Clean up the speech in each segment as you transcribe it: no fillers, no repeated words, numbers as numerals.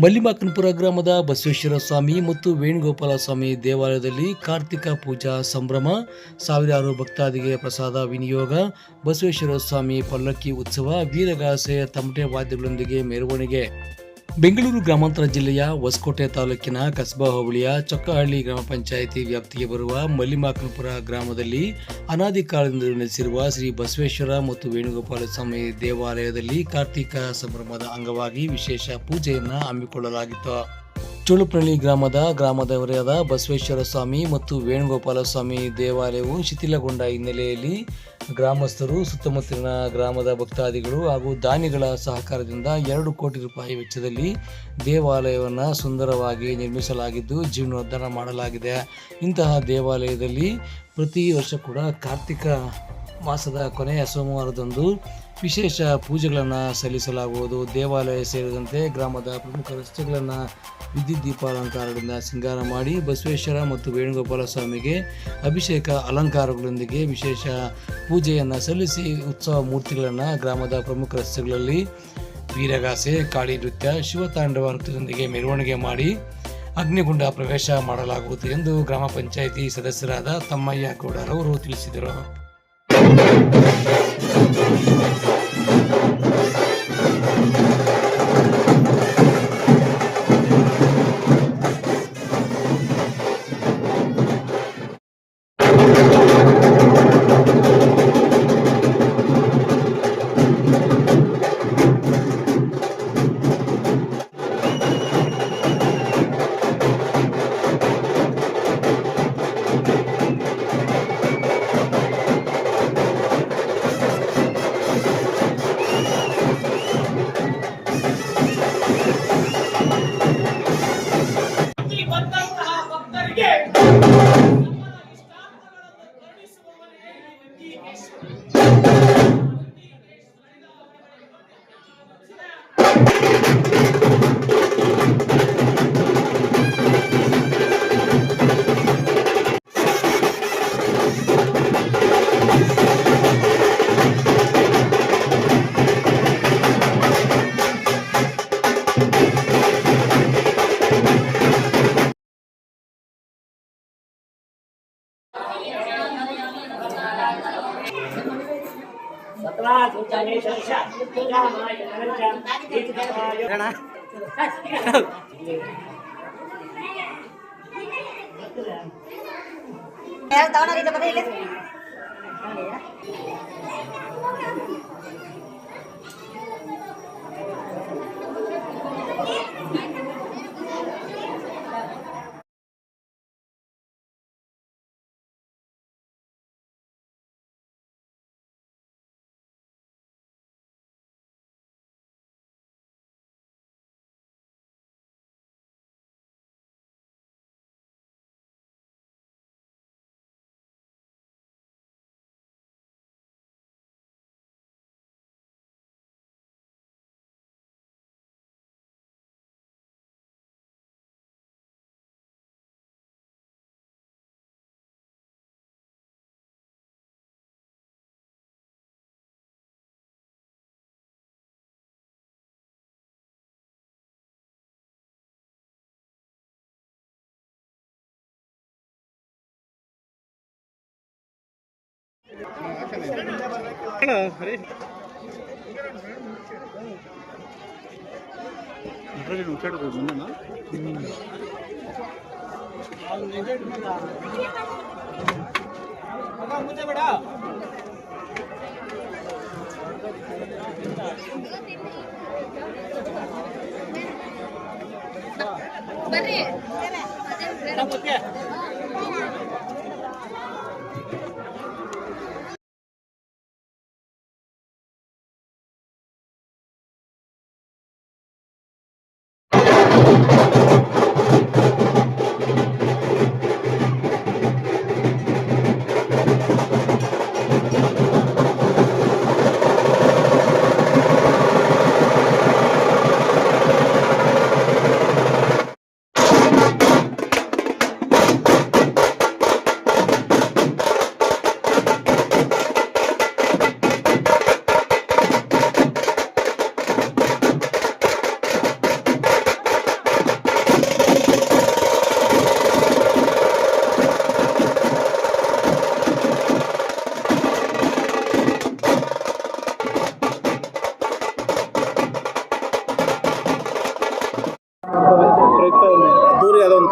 ಮಲ್ಲಿಮಾಕನಪುರ ಗ್ರಾಮದ ಬಸವೇಶ್ವರ ಸ್ವಾಮಿ ಮತ್ತು ವೇಣುಗೋಪಾಲ ಸ್ವಾಮಿ ದೇವಾಲಯದಲ್ಲಿ ಕಾರ್ತಿಕ ಪೂಜಾ ಸಂಭ್ರಮ, ಸಾವಿರಾರು ಭಕ್ತಾದಿಗೆ ಪ್ರಸಾದ ವಿನಿಯೋಗ, ಬಸವೇಶ್ವರ ಸ್ವಾಮಿ ಪಲ್ಲಕ್ಕಿ ಉತ್ಸವ, ವೀರಗಾಸೆ ತಮಟೆ ವಾದ್ಯಗಳೊಂದಿಗೆ ಮೆರವಣಿಗೆ. ಬೆಂಗಳೂರು ಗ್ರಾಮಾಂತರ ಜಿಲ್ಲೆಯ ಹೊಸಕೋಟೆ ತಾಲೂಕಿನ ಕಸಬಾ ಹೋಬಳಿಯ ಚೊಕ್ಕಹಳ್ಳಿ ಗ್ರಾಮ ಪಂಚಾಯಿತಿ ವ್ಯಾಪ್ತಿಗೆ ಬರುವ ಮಲ್ಲಿಮಾಕನಪುರ ಗ್ರಾಮದಲ್ಲಿ ಅನಾದಿ ಕಾಲದಿಂದ ನೆಲೆಸಿರುವ ಶ್ರೀ ಬಸವೇಶ್ವರ ಮತ್ತು ವೇಣುಗೋಪಾಲ ಸ್ವಾಮಿ ದೇವಾಲಯದಲ್ಲಿ ಕಾರ್ತಿಕ ಸಂಭ್ರಮದ ಅಂಗವಾಗಿ ವಿಶೇಷ ಪೂಜೆಯನ್ನು ಹಮ್ಮಿಕೊಳ್ಳಲಾಗಿತ್ತು. ಚೋಳುಪ್ರಳ್ಳಿ ಗ್ರಾಮದವರಾದ ಬಸವೇಶ್ವರ ಸ್ವಾಮಿ ಮತ್ತು ವೇಣುಗೋಪಾಲ ಸ್ವಾಮಿ ದೇವಾಲಯವು ಶಿಥಿಲಗೊಂಡ ಹಿನ್ನೆಲೆಯಲ್ಲಿ ಗ್ರಾಮಸ್ಥರು, ಸುತ್ತಮುತ್ತಲಿನ ಗ್ರಾಮದ ಭಕ್ತಾದಿಗಳು ಹಾಗೂ ದಾನಿಗಳ ಸಹಕಾರದಿಂದ 2 ಕೋಟಿ ರೂಪಾಯಿ ವೆಚ್ಚದಲ್ಲಿ ದೇವಾಲಯವನ್ನು ಸುಂದರವಾಗಿ ನಿರ್ಮಿಸಲಾಗಿದ್ದು ಜೀರ್ಣೋದ್ಧಾರ ಮಾಡಲಾಗಿದೆ. ಇಂತಹ ದೇವಾಲಯದಲ್ಲಿ ಪ್ರತಿ ವರ್ಷ ಕೂಡ ಕಾರ್ತಿಕ ಮಾಸದ ಕೊನೆಯ ಸೋಮವಾರದಂದು ವಿಶೇಷ ಪೂಜೆಗಳನ್ನು ಸಲ್ಲಿಸಲಾಗುವುದು. ದೇವಾಲಯ ಸೇರಿದಂತೆ ಗ್ರಾಮದ ಪ್ರಮುಖ ರಸ್ತೆಗಳನ್ನು ವಿದ್ಯುತ್ ದೀಪಾಲಂಕಾರಗಳಿಂದ ಸಿಂಗಾರ ಮಾಡಿ ಬಸವೇಶ್ವರ ಮತ್ತು ವೇಣುಗೋಪಾಲ ಸ್ವಾಮಿಗೆ ಅಭಿಷೇಕ ಅಲಂಕಾರಗಳೊಂದಿಗೆ ವಿಶೇಷ ಪೂಜೆಯನ್ನು ಸಲ್ಲಿಸಿ ಉತ್ಸವ ಮೂರ್ತಿಗಳನ್ನು ಗ್ರಾಮದ ಪ್ರಮುಖ ರಸ್ತೆಗಳಲ್ಲಿ ವೀರಗಾಸೆ, ಕಾಳಿ ನೃತ್ಯ, ಶಿವತಾಂಡವ ನೃತ್ಯದೊಂದಿಗೆ ಮೆರವಣಿಗೆ ಮಾಡಿ ಅಗ್ನಿಗುಂಡ ಪ್ರವೇಶ ಮಾಡಲಾಗುವುದು ಎಂದು ಗ್ರಾಮ ಪಂಚಾಯಿತಿ ಸದಸ್ಯರಾದ ತಮ್ಮಯ್ಯ ಗೌಡರವರು ತಿಳಿಸಿದರು.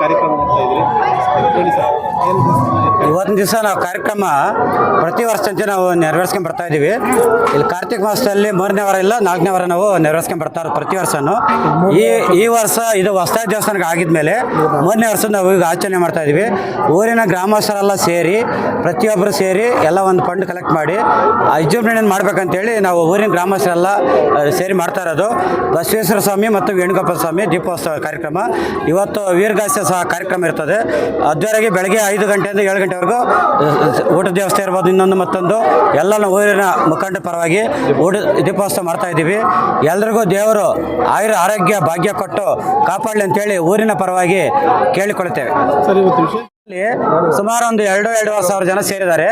ಕಾರ್ಯಕ್ರಮ ಮಾಡ್ತಾ ಇದ್ರಿ, ಹೇಳಿ ಸರ್. ಇವತ್ತಿನ ದಿವಸ ನಾವು ಕಾರ್ಯಕ್ರಮ ಪ್ರತಿ ವರ್ಷದಂತೆ ನಾವು ನೆರವೇರಿಸ್ಕೊಂಡು ಬರ್ತಾ ಇದ್ದೀವಿ. ಇಲ್ಲಿ ಕಾರ್ತಿಕ ಮಾಸದಲ್ಲಿ 3ನೇ ವಾರ ಇಲ್ಲ 4ನೇ ವಾರ ನಾವು ನೆರವೇರಿಸ್ಕೊಂಡು ಬರ್ತಾ ಇರೋದು ಪ್ರತಿ ವರ್ಷನೂ. ಈ ವರ್ಷ ಇದು ಹೊಸದಾಗಿ ದೇವಸ್ಥಾನಕ್ಕೆ ಆಗಿದ್ಮೇಲೆ 3ನೇ ವರ್ಷ ನಾವು ಈಗ ಆಚರಣೆ ಮಾಡ್ತಾ ಇದ್ದೀವಿ. ಊರಿನ ಗ್ರಾಮಸ್ಥರೆಲ್ಲ ಸೇರಿ ಪ್ರತಿಯೊಬ್ಬರು ಸೇರಿ ಎಲ್ಲ ಒಂದು ಫಂಡ್ ಕಲೆಕ್ಟ್ ಮಾಡಿ ವಿಜೃಂಭಣೆಯನ್ನು ಮಾಡ್ಬೇಕಂತೇಳಿ ನಾವು ಊರಿನ ಗ್ರಾಮಸ್ಥರೆಲ್ಲ ಸೇರಿ ಮಾಡ್ತಾ ಇರೋದು. ಬಸವೇಶ್ವರ ಸ್ವಾಮಿ ಮತ್ತು ವೇಣುಗೋಪಾಲ ಸ್ವಾಮಿ ದೀಪೋತ್ಸವ ಕಾರ್ಯಕ್ರಮ ಇವತ್ತು ವೀರಗಾಸೆ ಸಹ ಕಾರ್ಯಕ್ರಮ ಇರ್ತದೆ. ಅದುವರೆಗೆ ಬೆಳಗ್ಗೆ 5 ಗಂಟೆಯಿಂದ 7 ಗಂಟೆವರೆಗೂ ಊಟದ ವ್ಯವಸ್ಥೆ ಇರ್ಬೋದು. ಇನ್ನೊಂದು ಮತ್ತೊಂದು ಎಲ್ಲ ನಾವು ಊರಿನ ಮುಖಂಡ ಪರವಾಗಿ ಊಟ ದೀಪೋತ್ಸವ ಮಾಡ್ತಾ ಇದ್ದೀವಿ. ಎಲ್ರಿಗೂ ದೇವರು ಆರೋಗ್ಯ ಭಾಗ್ಯ ಕೊಟ್ಟು ಕಾಪಾಡಲಿ ಅಂತೇಳಿ ಊರಿನ ಪರವಾಗಿ ಕೇಳಿಕೊಳ್ಳುತ್ತೇವೆ. ಸರ್, ಇವತ್ತು ವಿಷಯ ಸುಮಾರು ಒಂದು 2-2.5 ಸಾವಿರ ಜನ ಸೇರಿದ್ದಾರೆ.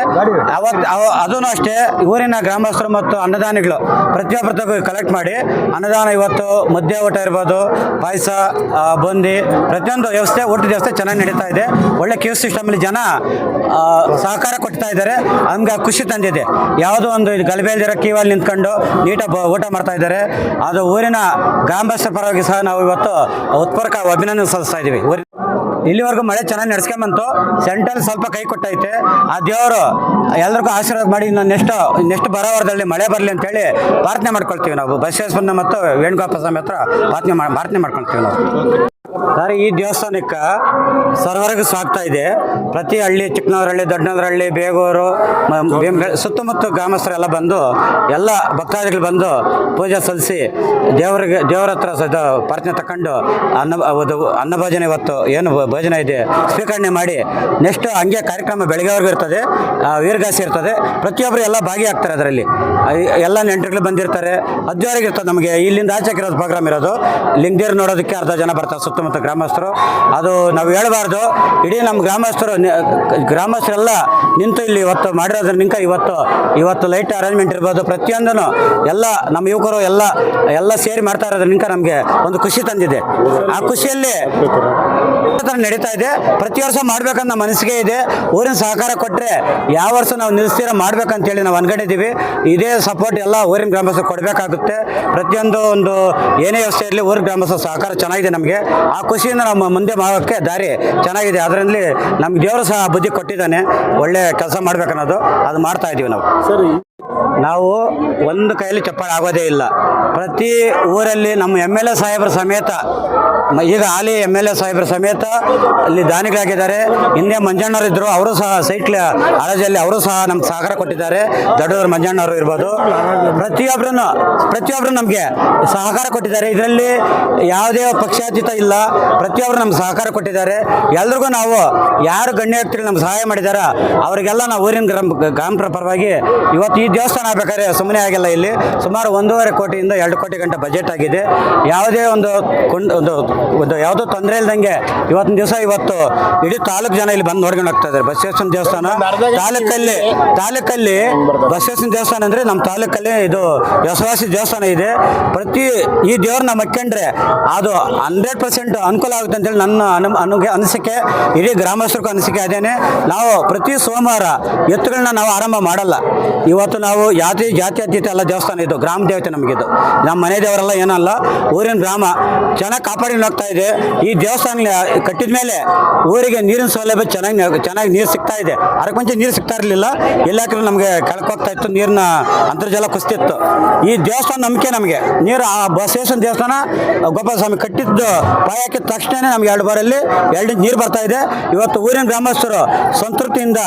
ಅದೂ ಅಷ್ಟೇ ಊರಿನ ಗ್ರಾಮಸ್ಥರು ಮತ್ತು ಅನ್ನದಾನಿಗಳು ಪ್ರತಿಯೊಬ್ಬರು ಕಲೆಕ್ಟ್ ಮಾಡಿ ಅನ್ನದಾನ ಇವತ್ತು ಮಧ್ಯ ಊಟ ಇರ್ಬೋದು, ಪಾಯಸ, ಬೂಂದಿ, ಪ್ರತಿಯೊಂದು ವ್ಯವಸ್ಥೆ ಊಟದ ವ್ಯವಸ್ಥೆ ಚೆನ್ನಾಗಿ ನಡೀತಾ ಇದೆ. ಒಳ್ಳೆ ಕ್ಯೂ ಸಿಸ್ಟಮಲ್ಲಿ ಜನ ಸಹಕಾರ ಕೊಡ್ತಾ ಇದ್ದಾರೆ. ನಮ್ಗೆ ಖುಷಿ ತಂದಿದೆ. ಯಾವುದೋ ಒಂದು ಗಲಭೆಯಲ್ಲಿರೋ ಕ್ಯೂವಲ್ಲಿ ನಿಂತ್ಕೊಂಡು ನೀಟಾಗಿ ಊಟ ಮಾಡ್ತಾ ಇದ್ದಾರೆ. ಅದು ಊರಿನ ಗ್ರಾಮಸ್ಥರ ಪರವಾಗಿ ಸಹ ನಾವು ಇವತ್ತು ಉತ್ಪೂರ್ವಕ ಅಭಿನಂದನೆ ಸಲ್ಲಿಸ್ತಾ ಇದ್ದೀವಿ. ಇಲ್ಲಿವರೆಗೂ ಮಳೆ ಚೆನ್ನಾಗಿ ನಡೆಸ್ಕೊಂಬಂತು. ಸೆಂಟ್ರಲ್ ಸ್ವಲ್ಪ ಕೈ ಕೊಟ್ಟೈತೆ. ಆ ದೇವರು ಎಲ್ರಿಗೂ ಆಶೀರ್ವಾದ ಮಾಡಿ ನೆಕ್ಸ್ಟ್ ಬರೋ ವಾರದಲ್ಲಿ ಮಳೆ ಬರಲಿ ಅಂತೇಳಿ ಪ್ರಾರ್ಥನೆ ಮಾಡ್ಕೊಳ್ತೀವಿ ನಾವು. ಬಸವೇಶ್ವರನ ಮತ್ತು ವೇಣುಗೋಪಾಲ ಸ್ವಾಮಿ ಹತ್ರ ಪ್ರಾರ್ಥನೆ ಮಾಡ್ಕೊಳ್ತೀವಿ ನಾವು. ಸರ್, ಈ ದೇವಸ್ಥಾನಕ್ಕೆ ಸರ್ವರಿಗೂ ಸ್ವಾಗತ ಇದೆ. ಪ್ರತಿ ಹಳ್ಳಿ, ಚಿಕ್ಕನವರಹಳ್ಳಿ, ದೊಡ್ಡನವರಹಳ್ಳಿ, ಬೇಗೂರು, ಸುತ್ತಮುತ್ತ ಗ್ರಾಮಸ್ಥರೆಲ್ಲ ಬಂದು ಎಲ್ಲ ಭಕ್ತಾದಿಗಳು ಬಂದು ಪೂಜೆ ಸಲ್ಲಿಸಿ ದೇವರ ಹತ್ರ ಪ್ರಾರ್ಥನೆ ತಗೊಂಡು ಅನ್ನಭೋಜನೆ ಇವತ್ತು ಏನು ಭೋಜನ ಇದೆ ಸ್ವೀಕರಣೆ ಮಾಡಿ ನೆಕ್ಸ್ಟ್ ಹಂಗೆ ಕಾರ್ಯಕ್ರಮ ಬೆಳಗ್ಗೆವರೆಗೂ ಇರ್ತದೆ. ವೀರಗಾಸೆ ಇರ್ತದೆ. ಪ್ರತಿಯೊಬ್ಬರು ಎಲ್ಲ ಭಾಗಿಯಾಗ್ತಾರೆ. ಅದರಲ್ಲಿ ಎಲ್ಲ ನೆಂಟರುಗಳು ಬಂದಿರ್ತಾರೆ. ಅದ್ವರೆಗೆ ಇರ್ತದೆ. ನಮಗೆ ಇಲ್ಲಿಂದ ಆಚೆಗೆ ಇರೋದು ಪ್ರೋಗ್ರಾಮ್ ಇರೋದು. ಲಿಂಗದೇವ್ರು ನೋಡೋದಕ್ಕೆ ಅರ್ಧ ಜನ ಬರ್ತಾರೆ ಸುತ್ತಮುತ್ತ ಗ್ರಾಮಸ್ಥರು. ಅದು ನಾವು ಹೇಳಬಾರ್ದು. ಇಡೀ ನಮ್ಮ ಗ್ರಾಮಸ್ಥರೆಲ್ಲ ನಿಂತು ಇಲ್ಲಿ ಇವತ್ತು ಮಾಡಿರೋದ್ರ ನಿಂಕ ಇವತ್ತು ಲೈಟ್ ಅರೇಂಜ್ಮೆಂಟ್ ಇರ್ಬೋದು, ಪ್ರತಿಯೊಂದೂ ಎಲ್ಲ ನಮ್ಮ ಯುವಕರು ಎಲ್ಲ ಸೇರಿ ಮಾಡ್ತಾ ಇರೋದ್ರ ನಿಂಕ ನಮಗೆ ಒಂದು ಖುಷಿ ತಂದಿದೆ. ಆ ಖುಷಿಯಲ್ಲಿ ನಡೀತಾ ಇದೆ. ಪ್ರತಿ ವರ್ಷ ಮಾಡ್ಬೇಕಂತ ನಮ್ಮ ಮನಸ್ಸಿಗೆ ಇದೆ. ಊರಿನ ಸಹಕಾರ ಕೊಟ್ಟರೆ ಯಾವ ವರ್ಷ ನಾವು ನಿಲ್ಲಿಸ್ತೀರ ಮಾಡ್ಬೇಕಂತೇಳಿ ನಾವು ಅನ್ಕೊಂಡಿದ್ದೀವಿ. ಇದೇ ಸಪೋರ್ಟ್ ಎಲ್ಲ ಊರಿನ ಗ್ರಾಮಸ್ಥರು ಕೊಡಬೇಕಾಗುತ್ತೆ. ಪ್ರತಿಯೊಂದು ಒಂದು ಏನೇ ವ್ಯವಸ್ಥೆ ಇರಲಿ ಊರಿನ ಗ್ರಾಮಸ್ಥರ ಸಹಕಾರ ಚೆನ್ನಾಗಿದೆ ನಮಗೆ. ಆ ಖುಷಿಯಿಂದ ನಮ್ಮ ಮುಂದೆ ಮಾಡೋಕ್ಕೆ ದಾರಿ ಚೆನ್ನಾಗಿದೆ. ಅದರಲ್ಲಿ ನಮ್ಗೆ ದೇವರು ಸಹ ಬುದ್ಧಿ ಕೊಟ್ಟಿದ್ದಾನೆ. ಒಳ್ಳೆ ಕೆಲಸ ಮಾಡ್ಬೇಕನ್ನೋದು ಅದು ಮಾಡ್ತಾ ಇದ್ದೀವಿ ನಾವು. ಸರಿ, ನಾವು ಒಂದು ಕೈಯಲ್ಲಿ ಚಪ್ಪಾಳೆ ಆಗೋದೇ ಇಲ್ಲ. ಪ್ರತಿ ಊರಲ್ಲಿ ನಮ್ಮ MLA ಸಾಹೇಬರ ಸಮೇತ, ಈಗ ಹಾಲಿ MLA ಸಾಹೇಬರ ಸಮೇತ ಅಲ್ಲಿ ದಾನಿಗಳಾಗಿದ್ದಾರೆ. ಹಿಂದೆ ಮಂಜಣ್ಣವರು ಇದ್ದರು, ಅವರು ಸಹ ಸೈಕ್ಲ್ ಆಳಜಲ್ಲಿ ಅವರು ಸಹ ನಮ್ಗೆ ಸಹಕಾರ ಕೊಟ್ಟಿದ್ದಾರೆ. ದೊಡ್ಡವರು ಮಂಜಣ್ಣವರು ಇರ್ಬೋದು, ಪ್ರತಿಯೊಬ್ಬರು ನಮಗೆ ಸಹಕಾರ ಕೊಟ್ಟಿದ್ದಾರೆ. ಇದರಲ್ಲಿ ಯಾವುದೇ ಪಕ್ಷಾತೀತ ಇಲ್ಲ. ಪ್ರತಿಯೊಬ್ಬರು ನಮ್ಗೆ ಸಹಕಾರ ಕೊಟ್ಟಿದ್ದಾರೆ. ಎಲ್ರಿಗೂ ನಾವು ಯಾರು ಗಣ್ಯ ವ್ಯಕ್ತಿಗಳು ನಮ್ಗೆ ಸಹಾಯ ಮಾಡಿದಾರ ಅವರಿಗೆಲ್ಲ ನಾವು ಊರಿನ ಗ್ರಾಮದ ಪರವಾಗಿ ಇವತ್ತು ಈ ದೇವಸ್ಥಾನ ಆಗಬೇಕಾದ್ರೆ ಸುಮ್ಮನೆ ಆಗಿಲ್ಲ. ಇಲ್ಲಿ ಸುಮಾರು 1.5 ಕೋಟಿಯಿಂದ 2 ಕೋಟಿ ಗಂಟೆ ಬಜೆಟ್ ಆಗಿದೆ. ಯಾವುದೇ ಒಂದು ಯಾವುದೋ ತೊಂದರೆ ಇಲ್ದಂಗೆ ಇವತ್ತಿನ ದಿವಸ ಇಡೀ ತಾಲೂಕು ಜನ ಇಲ್ಲಿ ಬಂದು ನೋಡ್ಕೊಂಡು ಹೋಗ್ತಾ ಇದ್ದಾರೆ. ಬಸವೇಶ್ವರ ದೇವಸ್ಥಾನ ತಾಲೂಕಲ್ಲಿ ಬಸವೇಶ್ವರ ದೇವಸ್ಥಾನ ಅಂದರೆ ನಮ್ಮ ತಾಲೂಕಲ್ಲಿ ಇದು ಯಶವಾಸಿ ದೇವಸ್ಥಾನ ಇದೆ. ಈ ದೇವ್ರನ್ನ ಮಕ್ಕೊಂಡ್ರೆ ಅದು 100% ಅನುಕೂಲ ಆಗುತ್ತೆ ಅಂತೇಳಿ ನನ್ನ ಅನಿಸಿಕೆ. ಇಡೀ ಗ್ರಾಮಸ್ಥರಿಗೂ ಅನಿಸಿಕೆ ಅದೇನೆ. ನಾವು ಪ್ರತಿ ಸೋಮವಾರ ಎತ್ತುಗಳನ್ನ ನಾವು ಆರಂಭ ಮಾಡಲ್ಲ. ಇವತ್ತು ನಾವು ಜಾತ್ಯತೀತ ಎಲ್ಲ ದೇವಸ್ಥಾನ ಇದು ಗ್ರಾಮ ದೇವತೆ ನಮಗಿದು. ನಮ್ಮ ಮನೆ ದೇವರೆಲ್ಲ ಏನಲ್ಲ, ಊರಿನ ಗ್ರಾಮ ಚೆನ್ನಾಗಿ ಕಾಪಾಡಿ ಹೋಗ್ತಾ ಇದೆ. ಈ ದೇವಸ್ಥಾನ ಕಟ್ಟಿದ ಮೇಲೆ ಊರಿಗೆ ನೀರಿನ ಸೌಲಭ್ಯ ಚೆನ್ನಾಗಿ ನೀರು ಸಿಗ್ತಾ ಇದೆ. ಅದಕ್ಕೆ ಮುಂಚೆ ನೀರು ಸಿಗ್ತಾ ಇರಲಿಲ್ಲ. ಎಲ್ಲಾಕ್ರೂ ನಮಗೆ ಕೆಳಕೋಗ್ತಾ ಇತ್ತು, ನೀರಿನ ಅಂತರ್ಜಲ ಕುಸ್ತಿತ್ತು. ಈ ದೇವಸ್ಥಾನ ನಂಬಿಕೆ ನಮಗೆ ನೀರು. ಆ ಬಸವೇಶ್ವರ ದೇವಸ್ಥಾನ ಗೋಪಾಲ ಸ್ವಾಮಿ ಕಟ್ಟಿದ್ದು ಪಾಯ ಹಾಕಿದ ತಕ್ಷಣ ನಮ್ಗೆ 2 ಬಾರಲ್ಲಿ 2 ಇಂಚ್ ನೀರು ಬರ್ತಾ ಇದೆ. ಇವತ್ತು ಊರಿನ ಗ್ರಾಮಸ್ಥರು ಸಂತೃಪ್ತಿಯಿಂದ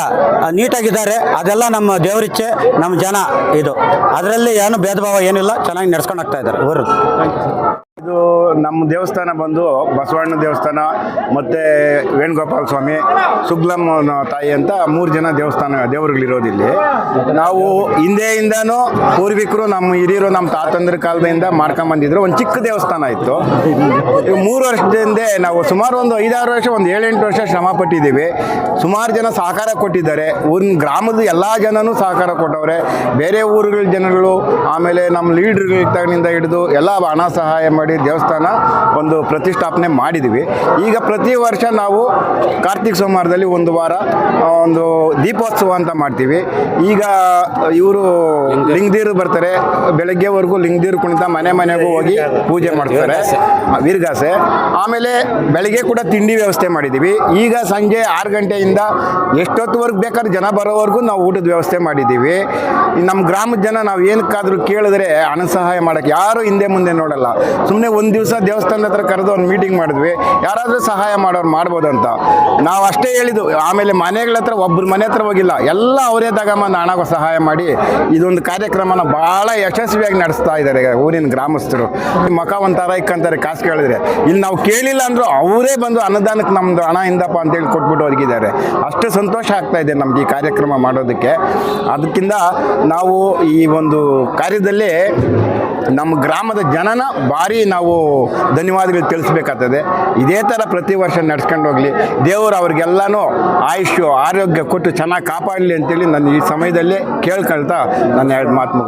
ನೀಟಾಗಿದ್ದಾರೆ. ಅದೆಲ್ಲ ನಮ್ಮ ದೇವರಿಚ್ಛೆ, ನಮ್ಮ ಜನ ಇದು. ಅದರಲ್ಲಿ ಏನು ಭೇದ ಭಾವ ಏನಿಲ್ಲ, ಚೆನ್ನಾಗಿ ನಡ್ಸ್ಕೊಂಡು ಹೋಗ್ತಾ ಇದ್ದಾರೆ ಊರು. ಇದು ನಮ್ಮ ದೇವಸ್ಥಾನ ಬಂದು ಬಸವಣ್ಣ ದೇವಸ್ಥಾನ ಮತ್ತು ವೇಣುಗೋಪಾಲ ಸ್ವಾಮಿ, ಸುಗ್ಲಮ್ಮ ತಾಯಿ ಅಂತ 3 ಜನ ದೇವರುಗಳಿರೋದಿಲ್ಲಿ. ನಾವು ಹಿಂದೆಯಿಂದನೂ ಪೂರ್ವಿಕರು, ನಮ್ಮ ಹಿರಿಯರು, ನಮ್ಮ ತಾತಂದ್ರ ಕಾಲದಿಂದ ಮಾಡ್ಕೊಂಬಂದಿದ್ರು. ಒಂದು ಚಿಕ್ಕ ದೇವಸ್ಥಾನ ಇತ್ತು. 3 ವರ್ಷದಿಂದ ನಾವು ಸುಮಾರು ಒಂದು 5-6 ವರ್ಷ, ಒಂದು 7-8 ವರ್ಷ ಶ್ರಮ ಪಟ್ಟಿದ್ದೀವಿ. ಸುಮಾರು ಜನ ಸಹಕಾರ ಕೊಟ್ಟಿದ್ದಾರೆ. ಊರಿನ ಗ್ರಾಮದ ಎಲ್ಲ ಜನನೂ ಸಹಕಾರ ಕೊಟ್ಟವ್ರೆ. ಬೇರೆ ಊರುಗಳ ಜನಗಳು, ಆಮೇಲೆ ನಮ್ಮ ಲೀಡ್ರುಗಳಿಂದ ಹಿಡಿದು ಎಲ್ಲ ಹಣ ಸಹಾಯ ಮಾಡಿ ದೇವಸ್ಥಾನ ದೇವಸ್ಥಾನ ಒಂದು ಪ್ರತಿಷ್ಠಾಪನೆ ಮಾಡಿದ್ವಿ. ಈಗ ಪ್ರತಿ ವರ್ಷ ನಾವು ಕಾರ್ತಿಕ್ ಸೋಮವಾರದಲ್ಲಿ ಒಂದು ವಾರ ಒಂದು ದೀಪೋತ್ಸವ ಅಂತ ಮಾಡ್ತೀವಿ. ಈಗ ಇವರು ಲಿಂಗದೀರು ಬರ್ತಾರೆ, ಬೆಳಗ್ಗೆವರೆಗೂ ಲಿಂಗದೀರು ಕುಣಿತ ಮನೆ ಮನೆಗೂ ಹೋಗಿ ಪೂಜೆ ಮಾಡ್ತಾರೆ, ವೀರಗಾಸೆ. ಆಮೇಲೆ ಬೆಳಗ್ಗೆ ಕೂಡ ತಿಂಡಿ ವ್ಯವಸ್ಥೆ ಮಾಡಿದ್ದೀವಿ. ಈಗ ಸಂಜೆ 6 ಗಂಟೆಯಿಂದ ಎಷ್ಟೊತ್ತುವರೆಗೂ ಬೇಕಾದ್ರೆ ಜನ ಬರೋವರೆಗೂ ನಾವು ಊಟದ ವ್ಯವಸ್ಥೆ ಮಾಡಿದ್ದೀವಿ. ನಮ್ಮ ಗ್ರಾಮದ ಜನ ನಾವು ಏನಕ್ಕಾದರೂ ಕೇಳಿದ್ರೆ ಹಣ ಸಹಾಯ ಮಾಡೋಕ್ಕೆ ಯಾರು ಹಿಂದೆ ಮುಂದೆ ನೋಡಲ್ಲ. ಸುಮ್ಮನೆ ಒಂದು ದಿವಸ ದೇವಸ್ಥಾನದ ಹತ್ರ ಕರೆದು ಒಂದು ಮೀಟಿಂಗ್ ಮಾಡಿದ್ವಿ, ಯಾರಾದರೂ ಸಹಾಯ ಮಾಡೋರು ಮಾಡ್ಬೋದಂತ ನಾವು ಅಷ್ಟೇ ಹೇಳಿದ್ದು. ಆಮೇಲೆ ಮನೆಗಳ ಹತ್ರ ಒಬ್ಬರು ಮನೆ ಹತ್ರ ಹೋಗಿಲ್ಲ, ಎಲ್ಲ ಅವರೇ ತಗೊಂಬಂದು ಹಣ ಸಹಾಯ ಮಾಡಿ ಇದೊಂದು ಕಾರ್ಯಕ್ರಮನ ಭಾಳ ಯಶಸ್ವಿಯಾಗಿ ನಡೆಸ್ತಾ ಇದ್ದಾರೆ ಊರಿನ ಗ್ರಾಮಸ್ಥರು. ಮಕ ಒಂಥರ ಇಕ್ಕಂತಾರೆ ಕಾಸು ಕೇಳಿದ್ರೆ. ಇಲ್ಲಿ ನಾವು ಕೇಳಿಲ್ಲ ಅಂದರೂ ಅವರೇ ಬಂದು ಅನ್ನದಾನಕ್ಕೆ ನಮ್ಮದು ಹಣ ಇಂದಪ್ಪ ಅಂತೇಳಿ ಕೊಟ್ಬಿಟ್ಟು ಹೋಗಿದ್ದಾರೆ. ಅಷ್ಟು ಸಂತೋಷ ಆಗ್ತಾ ಇದೆ ನಮ್ಗೆ ಈ ಕಾರ್ಯಕ್ರಮ ಮಾಡೋದಕ್ಕೆ. ಅದಕ್ಕಿಂತ ನಾವು ಈ ಒಂದು ಕಾರ್ಯದಲ್ಲಿ ನಮ್ಮ ಗ್ರಾಮದ ಜನನ ಭಾರಿ ನಾವು ಧನ್ಯವಾದಗಳು ತಿಳಿಸ್ಬೇಕಾಗ್ತದೆ. ಇದೇ ಥರ ಪ್ರತಿ ವರ್ಷ ನಡ್ಸ್ಕೊಂಡು ಹೋಗಲಿ, ದೇವರು ಅವ್ರಿಗೆಲ್ಲನೂ ಆಯುಷ್ಯ ಆರೋಗ್ಯ ಕೊಟ್ಟು ಚೆನ್ನಾಗಿ ಕಾಪಾಡಲಿ ಅಂತೇಳಿ ನಾನು ಈ ಸಮಯದಲ್ಲಿ ಕೇಳ್ಕೊಳ್ತಾ ನನ್ನ 2 ಮಾತು